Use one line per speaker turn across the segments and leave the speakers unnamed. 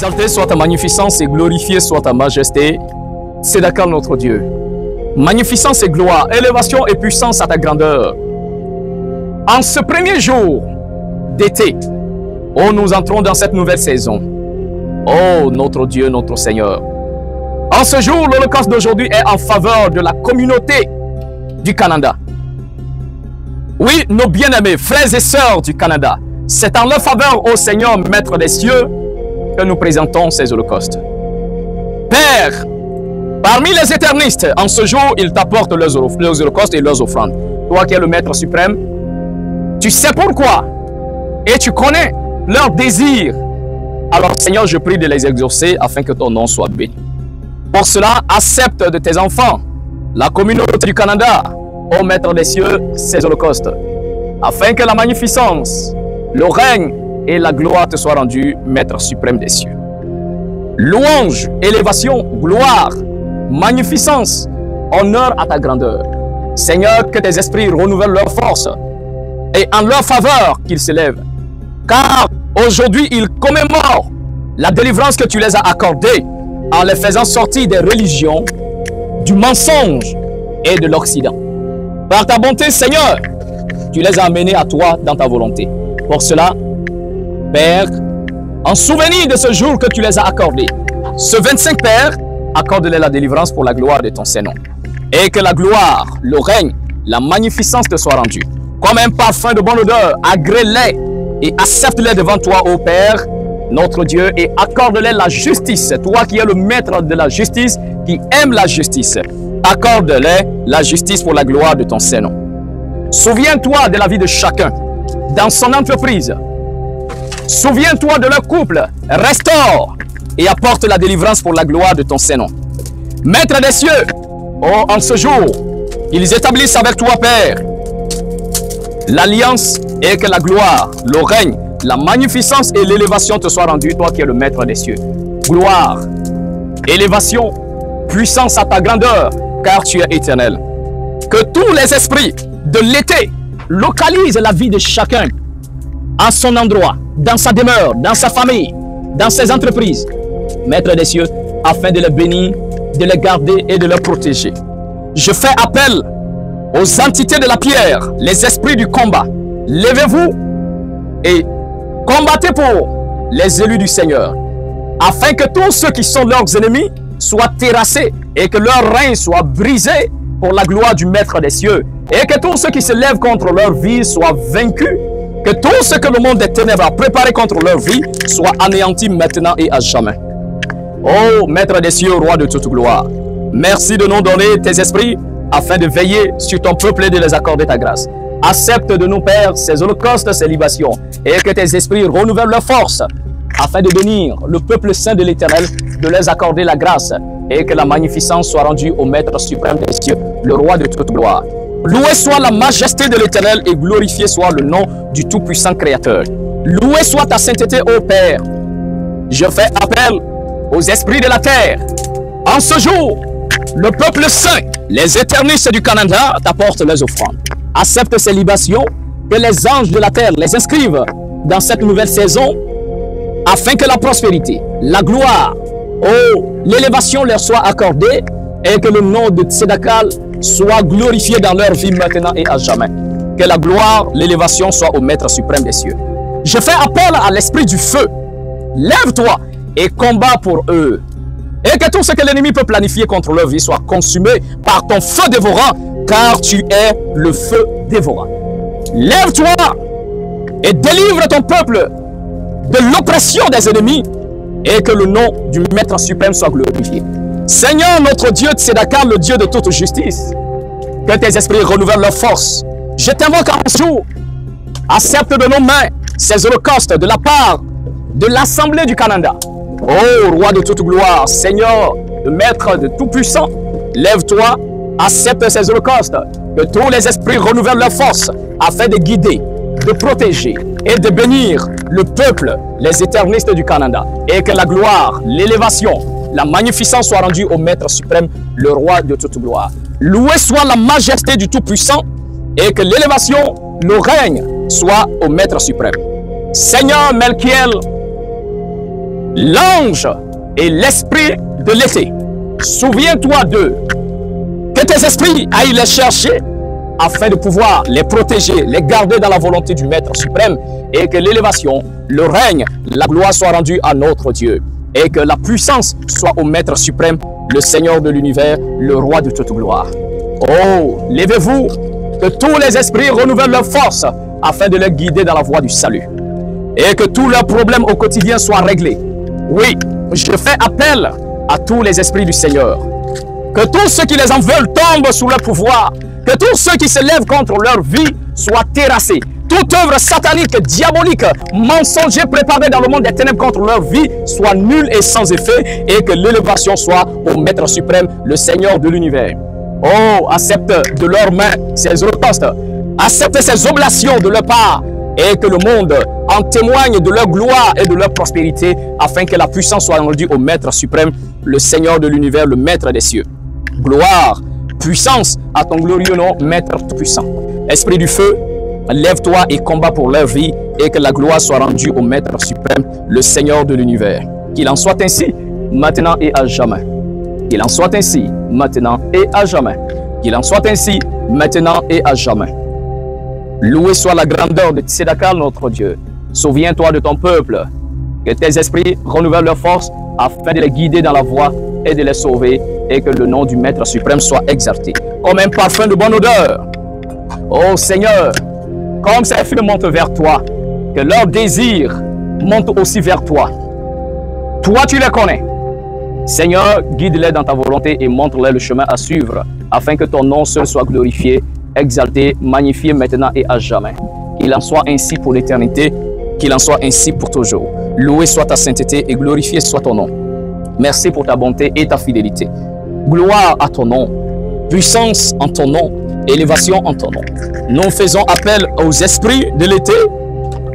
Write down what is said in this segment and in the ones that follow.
Exalté soit ta magnificence et glorifié soit ta majesté. C'est d'accord notre Dieu. Magnificence et gloire, élévation et puissance à ta grandeur. En ce premier jour d'été, oh, nous entrons dans cette nouvelle saison. Oh, notre Dieu, notre Seigneur. En ce jour, l'Holocauste d'aujourd'hui est en faveur de la communauté du Canada. Oui, nos bien-aimés, frères et sœurs du Canada, c'est en leur faveur, ô Seigneur, Maître des cieux, que nous présentons ces holocaustes. Père, parmi les éternistes, en ce jour, ils t'apportent leurs holocaustes et leurs offrandes. Toi qui es le Maître suprême, tu sais pourquoi et tu connais leurs désirs. Alors, Seigneur, je prie de les exaucer afin que ton nom soit béni. Pour cela, accepte de tes enfants, la communauté du Canada, ô Maître des cieux, ces holocaustes, afin que la magnificence, le règne et la gloire te soient rendues, Maître suprême des cieux. Louange, élévation, gloire, magnificence, honneur à ta grandeur. Seigneur, que tes esprits renouvellent leur force et en leur faveur qu'ils s'élèvent. Car aujourd'hui, ils commémorent la délivrance que tu les as accordée en les faisant sortir des religions, du mensonge et de l'Occident. Par ta bonté, Seigneur, tu les as amenés à toi dans ta volonté. Pour cela, Père, en souvenir de ce jour que tu les as accordés, ce 25 Père, accorde-les la délivrance pour la gloire de ton Saint-Nom. Et que la gloire, le règne, la magnificence te soient rendus. Comme un parfum de bonne odeur, agrée-les et accepte-les devant toi, ô Père, notre Dieu, et accorde-les la justice. Toi qui es le maître de la justice, qui aime la justice, accorde-les la justice pour la gloire de ton Saint-Nom. Souviens-toi de la vie de chacun, dans son entreprise. Souviens-toi de leur couple, restaure et apporte la délivrance pour la gloire de ton Saint-Nom. Maître des cieux, oh, en ce jour, ils établissent avec toi, Père, l'alliance et que la gloire, le règne, la magnificence et l'élévation te soient rendues, toi qui es le Maître des cieux. Gloire, élévation, puissance à ta grandeur, car tu es éternel. Que tous les esprits de l'été localisent la vie de chacun en son endroit, dans sa demeure, dans sa famille, dans ses entreprises, Maître des cieux, afin de les bénir, de les garder et de les protéger. Je fais appel aux entités de la pierre, les esprits du combat. Levez-vous et combattez pour les élus du Seigneur, afin que tous ceux qui sont leurs ennemis soient terrassés et que leur règne soit brisé pour la gloire du Maître des cieux, et que tous ceux qui se lèvent contre leur vie soient vaincus, que tout ce que le monde des ténèbres a préparé contre leur vie soit anéanti maintenant et à jamais. Oh, Maître des cieux, Roi de toute gloire, merci de nous donner tes esprits afin de veiller sur ton peuple et de les accorder ta grâce. Accepte de nous, Père, ces holocaustes, ces libations, et que tes esprits renouvellent leur force afin de bénir le peuple saint de l'Éternel, de les accorder la grâce, et que la magnificence soit rendue au Maître suprême des cieux, le Roi de toute gloire. Loué soit la majesté de l'Éternel et glorifié soit le nom du Tout-Puissant Créateur. Loué soit ta sainteté, ô Père. Je fais appel aux esprits de la terre. En ce jour, le peuple saint, les éternistes du Canada t'apportent les offrandes. Accepte ces libations, que les anges de la terre les inscrivent dans cette nouvelle saison, afin que la prospérité, la gloire, oh, l'élévation leur soit accordée et que le nom de Tzedakal soit glorifié dans leur vie maintenant et à jamais. Que la gloire, l'élévation soit au Maître suprême des cieux. Je fais appel à l'esprit du feu. Lève-toi et combat pour eux. Et que tout ce que l'ennemi peut planifier contre leur vie soit consumé par ton feu dévorant, car tu es le feu dévorant. Lève-toi et délivre ton peuple de l'oppression des ennemis et que le nom du Maître suprême soit glorifié. Seigneur notre Dieu, Tzedakal, le Dieu de toute justice, que tes esprits renouvellent leur force. Je t'invoque en ce jour, accepte de nos mains ces holocaustes de la part de l'Assemblée du Canada. Oh, Roi de toute gloire, Seigneur, le Maître de tout puissant, lève-toi, accepte ces holocaustes, que tous les esprits renouvellent leur force afin de guider, de protéger et de bénir le peuple, les éternistes du Canada, et que la gloire, l'élévation, la magnificence soit rendue au Maître suprême, le Roi de toute gloire. Loué soit la majesté du Tout-Puissant et que l'élévation, le règne soit au Maître suprême. Seigneur Melchiel, l'ange et l'esprit de l'été. Souviens-toi d'eux. Que tes esprits aillent les chercher afin de pouvoir les protéger, les garder dans la volonté du Maître suprême et que l'élévation, le règne, la gloire soit rendue à notre Dieu et que la puissance soit au Maître suprême, le Seigneur de l'univers, le Roi de toute gloire. Oh, levez-vous, que tous les esprits renouvellent leur force afin de les guider dans la voie du salut et que tous leurs problèmes au quotidien soient réglés. Oui, je fais appel à tous les esprits du Seigneur. Que tous ceux qui les en veulent tombent sous leur pouvoir. Que tous ceux qui se lèvent contre leur vie soient terrassés. Toute œuvre satanique, diabolique, mensonger préparée dans le monde des ténèbres contre leur vie soit nulle et sans effet et que l'élévation soit au Maître suprême, le Seigneur de l'univers. Oh, accepte de leurs mains ces holocaustes. Accepte ces oblations de leur part et que le monde en témoigne de leur gloire et de leur prospérité afin que la puissance soit rendue au Maître suprême, le Seigneur de l'univers, le Maître des cieux. Gloire, puissance à ton glorieux nom, Maître tout-puissant. Esprit du feu, lève-toi et combat pour leur vie et que la gloire soit rendue au Maître suprême, le Seigneur de l'univers. Qu'il en soit ainsi, maintenant et à jamais. Qu'il en soit ainsi, maintenant et à jamais. Qu'il en soit ainsi, maintenant et à jamais. Loué soit la grandeur de Tzedakah, notre Dieu. Souviens-toi de ton peuple. Que tes esprits renouvellent leur force afin de les guider dans la voie et de les sauver et que le nom du Maître suprême soit exalté. Comme un parfum de bonne odeur. Ô Seigneur, comme ces filles montent vers toi, que leur désir monte aussi vers toi. Toi, tu les connais. Seigneur, guide-les dans ta volonté et montre-les le chemin à suivre, afin que ton nom seul soit glorifié, exalté, magnifié maintenant et à jamais. Qu'il en soit ainsi pour l'éternité, qu'il en soit ainsi pour toujours. Loué soit ta sainteté et glorifié soit ton nom. Merci pour ta bonté et ta fidélité. Gloire à ton nom, puissance en ton nom, élévation en ton nom. Nous faisons appel aux esprits de l'été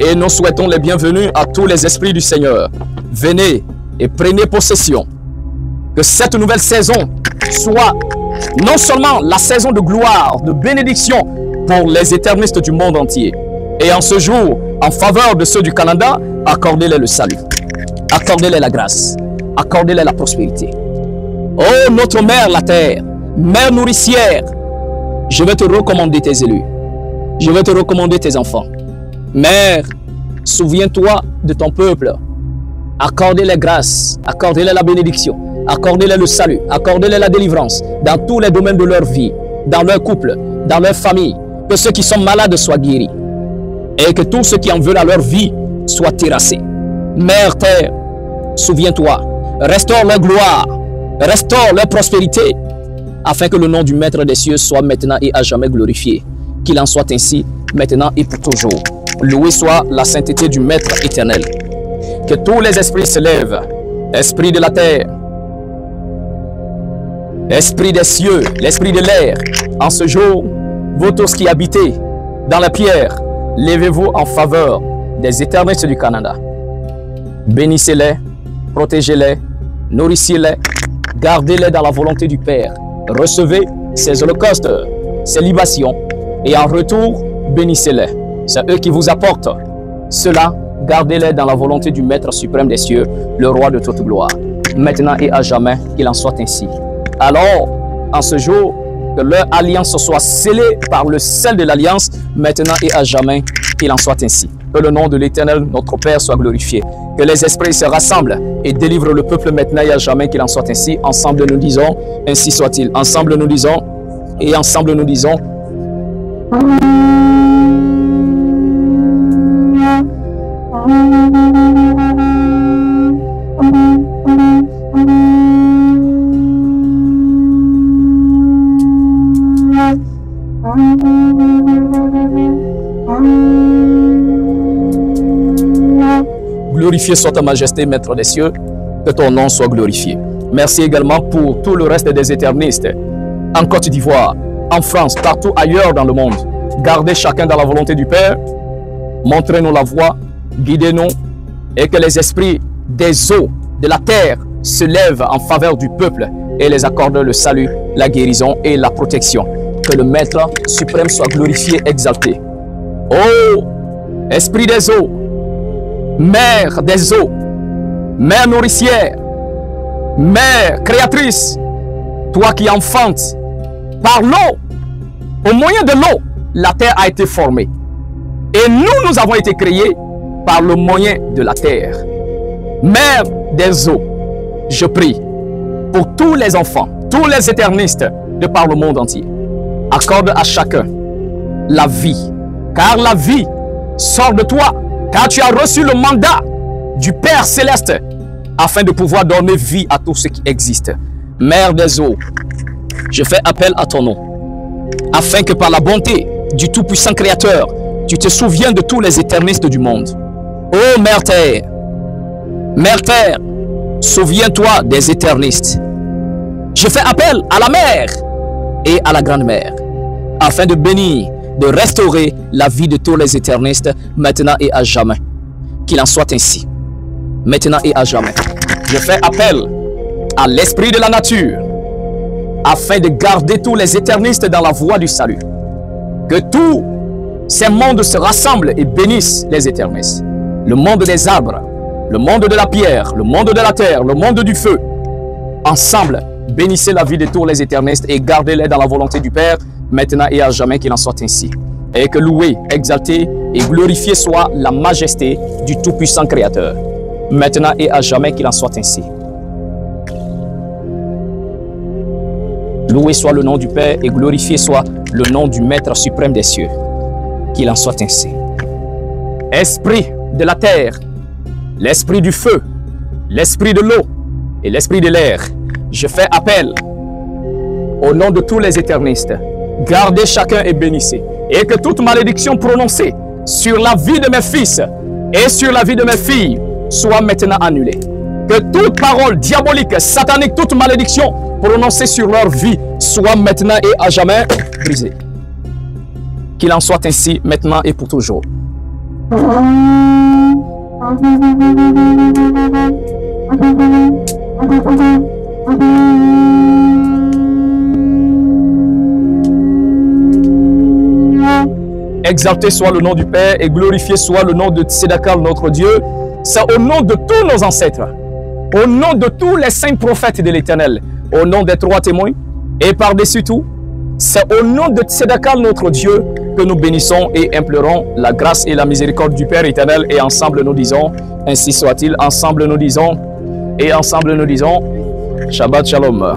et nous souhaitons les bienvenus à tous les esprits du Seigneur. Venez et prenez possession. Que cette nouvelle saison soit non seulement la saison de gloire, de bénédiction pour les éternistes du monde entier. Et en ce jour, en faveur de ceux du Canada, accordez-les le salut. Accordez-les la grâce. Accordez-les la prospérité. Oh, notre mère, la terre, mère nourricière, je vais te recommander tes élus. Je vais te recommander tes enfants. Mère, souviens-toi de ton peuple. Accordez-les grâce, accordez-les la bénédiction, accordez-les le salut, accordez-les la délivrance dans tous les domaines de leur vie, dans leur couple, dans leur famille. Que ceux qui sont malades soient guéris et que tous ceux qui en veulent à leur vie soient terrassés. Mère terre, souviens-toi, restaure leur gloire, restaure leur prospérité, afin que le nom du Maître des cieux soit maintenant et à jamais glorifié. Qu'il en soit ainsi, maintenant et pour toujours. Loué soit la sainteté du Maître éternel. Que tous les esprits se lèvent, esprit de la terre, esprit des cieux, l'esprit de l'air. En ce jour, vous tous qui habitez dans la pierre, levez-vous en faveur des éternistes du Canada. Bénissez-les, protégez-les, nourrissez-les, gardez-les dans la volonté du Père. Recevez ces holocaustes, ces libations, et en retour, bénissez-les. C'est eux qui vous apportent cela. Gardez-les dans la volonté du Maître suprême des cieux, le Roi de toute gloire. Maintenant et à jamais, qu'il en soit ainsi. Alors, en ce jour, que leur alliance soit scellée par le sel de l'alliance, maintenant et à jamais, qu'il en soit ainsi. Que le nom de l'Éternel, notre Père, soit glorifié. Que les esprits se rassemblent et délivrent le peuple maintenant et à jamais, qu'il en soit ainsi. Ensemble nous disons, ainsi soit-il. Ensemble nous disons, et ensemble nous disons. Glorifié soit ta majesté, Maître des cieux, que ton nom soit glorifié. Merci également pour tout le reste des éternistes, en Côte d'Ivoire, en France, partout ailleurs dans le monde. Gardez chacun dans la volonté du Père, montrez-nous la voie, guidez-nous, et que les esprits des eaux, de la terre, se lèvent en faveur du peuple et les accordent le salut, la guérison et la protection. Que le Maître suprême soit glorifié, exalté. Ô Esprit des eaux, Mère des eaux, Mère nourricière, Mère créatrice, toi qui enfantes par l'eau, au moyen de l'eau, la terre a été formée. Et nous avons été créés par le moyen de la terre. Mère des eaux, je prie pour tous les enfants, tous les éternistes de par le monde entier. Accorde à chacun la vie, car la vie sort de toi, car tu as reçu le mandat du Père Céleste afin de pouvoir donner vie à tout ce qui existe. Mère des eaux, je fais appel à ton nom, afin que par la bonté du Tout-Puissant Créateur, tu te souviens de tous les éternistes du monde. Ô Mère Terre, souviens-toi des éternistes. Je fais appel à la Mère et à la Grande-Mère, afin de bénir, de restaurer la vie de tous les éternistes, maintenant et à jamais. Qu'il en soit ainsi, maintenant et à jamais. Je fais appel à l'esprit de la nature, afin de garder tous les éternistes dans la voie du salut. Que tous ces mondes se rassemblent et bénissent les éternistes. Le monde des arbres, le monde de la pierre, le monde de la terre, le monde du feu. Ensemble, bénissez la vie de tous les éternistes et gardez-les dans la volonté du Père, maintenant et à jamais, qu'il en soit ainsi. Et que loué, exalté et glorifié soit la majesté du Tout-Puissant Créateur, maintenant et à jamais, qu'il en soit ainsi. Loué soit le nom du Père et glorifié soit le nom du Maître suprême des cieux. Qu'il en soit ainsi. Esprit de la terre, l'esprit du feu, l'esprit de l'eau et l'esprit de l'air, je fais appel au nom de tous les éternistes. Gardez chacun et bénissez. Et que toute malédiction prononcée sur la vie de mes fils et sur la vie de mes filles soit maintenant annulée. Que toute parole diabolique, satanique, toute malédiction prononcée sur leur vie soit maintenant et à jamais brisée. Qu'il en soit ainsi maintenant et pour toujours. Exalté soit le nom du Père et glorifié soit le nom de Tsédakal notre Dieu. C'est au nom de tous nos ancêtres, au nom de tous les saints prophètes de l'Éternel, au nom des 3 témoins et par-dessus tout, c'est au nom de Tsédakal notre Dieu que nous bénissons et implorons la grâce et la miséricorde du Père éternel. Et ensemble nous disons, ainsi soit-il. Ensemble nous disons, et ensemble nous disons, Shabbat Shalom.